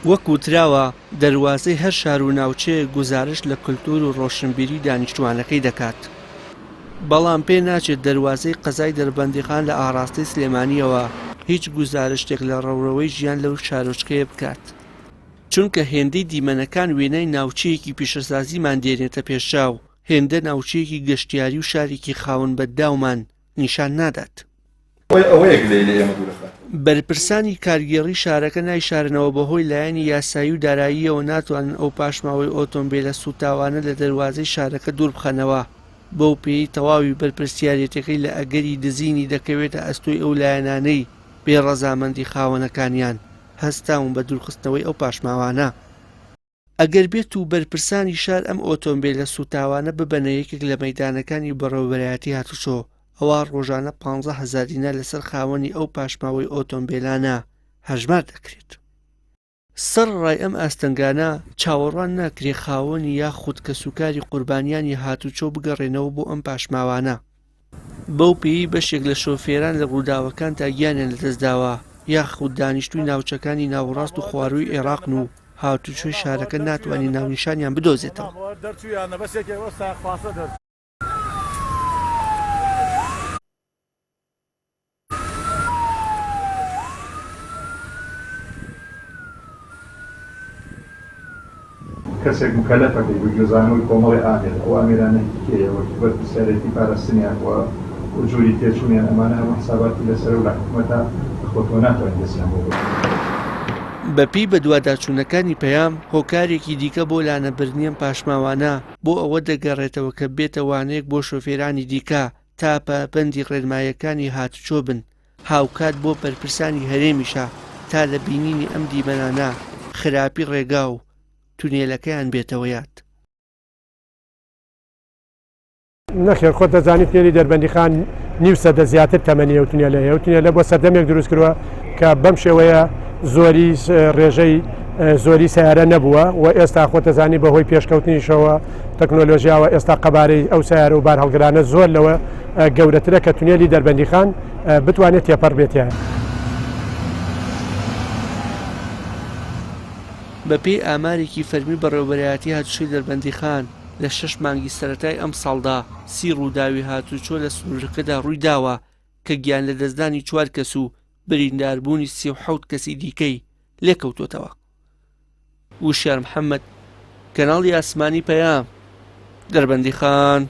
وەکو تراوە دەواازەی هەر شار و ناوچەیە گزارش لە کولتور و ڕۆشنبیری دانیشتوانەکەی دەکات. بەڵام پێ ناچێت دەواازەی قەزای دەربەندیخان لە ئاڕاستی سلێمانیەوە هیچ گزارشتێک لە ڕەوڕەوەی ژیان لەو شارۆچکەیە بکات. چونکە هێندەی دیمەنەکان وێنەی ناوچەیەکی پیشەسازیمان دێنێتە پێشاو، هێندە ناوچەیەکی گەشتیاری و شارێکی خاوەن بەدداومان نیشان نادات. بەرپرسانی کارگێڕی شارەکە نایشارنەوە بەهۆی لایەنی یاسایی و داراییەوە ناتوانن ئەو پاشماوەی ئۆتۆمبیلە سوتاوانە لە دەواازەی شارەکە دوور بخەنەوە. بەو پێی تەواوی بەرپرسیارەتەکەی لە ئەگەری دزینی دەکەوێتە ئەستۆی ئەو لایەنانەی بێڕەزامەندی خاوەنەکانیان هەستاون بە دوورخستنەوەی ئەو پاشماوانە. ئەگەر بێت و بەرپرسانی شار ئەم ئۆتۆمبیلە سوتاوانە ببەنە یەکێک لە مەیدانەکانی بەڕێوەبەرایەتی هاتوچۆ، ئەوە ڕۆژانە 15,000 دینار لەسەر خاوەنی ئەو پاشماوەی ئۆتۆمبیلانە هەژمار دەکرێت. سەر ڕای ئەم ئاستەنگانە چاوەڕوان ناکرێ خاوەنی یاخود کە سوکاری قوربانیانی هاتوچۆ بگەڕێنەوە بۆ ئەم پاشماوانە. بەو پێی بەشێک لە شۆفێران لە ڕووداوەکان تا گیانیان لەدەستداوە، یاخود دانیشتووی ناوچەکانی ناوەڕاست و خواروی عێراقن و هاتوچۆی شارەکە ناتوانانی ناونیشانیان بدۆزێتەوە. کەسێک مکەلەفەکەی بجێزانەوەی کۆمەڵی ئامێر ئەو ئامێرانەی کێیەوە بەرپرسیارەتی پاراستنیانەوە و جووری تێچوونیان ئەمانە هەموو حساباتی لەسەر و لە حکومەتە خۆتۆ ناتوانین دەستیان بۆ بەپی بە دوواداچوونەکانی پەیام هۆکارێکی دیکە بۆ لانەبردنیان پاشماوانە بۆ ئەوە دەگەڕێتەوە کە بێتە وانەیەک بۆ شۆفێرانی دیکە تا پابەندی ڕێنمایەکانی هاتوچۆ بن، هاوکات بۆ بەرپرسانی هەرێمیشە تا لە بینینی ئەم دیمەنانە خراپی ڕێگا و تونێلەکەیان بێتەوە یاد. نەخێر خۆت دەزانی تونێلی دەربەندیخان نیو سەدە زیاتر تەمەنیە و تونێلەیە و تونێلە بۆ سەردەمێک دروست کردووە کە بەم شێوەیە زۆری ڕێژەی زۆری سیارە نەبووە و ئێستا خۆت دەزانی بەهۆی پێشکەوتنیشەوە تەکنۆلۆژیاوە ئێستا قەبارەی ئەو سیارە و بار هەڵگرانە زۆر لەوە گەورەترە کە تونێلی دەربەندیخان بتوانێت تێپەڕ بێتیان. بەپێی ئامارێکی فەرمی بەڕێوەبەرایەتی هاتوچۆی دەربەندیخان لە 6 مانگی سەرەتای ئەم ساڵدا 30 ڕووداوی هاتوچۆ لە سنوورەکەدا ڕووی داوە کە گیان لە دەستدانی 4 کەس و برینداربوونی 37 کەسی دیکەی لێکەوتوتەوە. وشیار محەممەد، کەناڵی ئاسمانی پەیام، دەربەندیخان.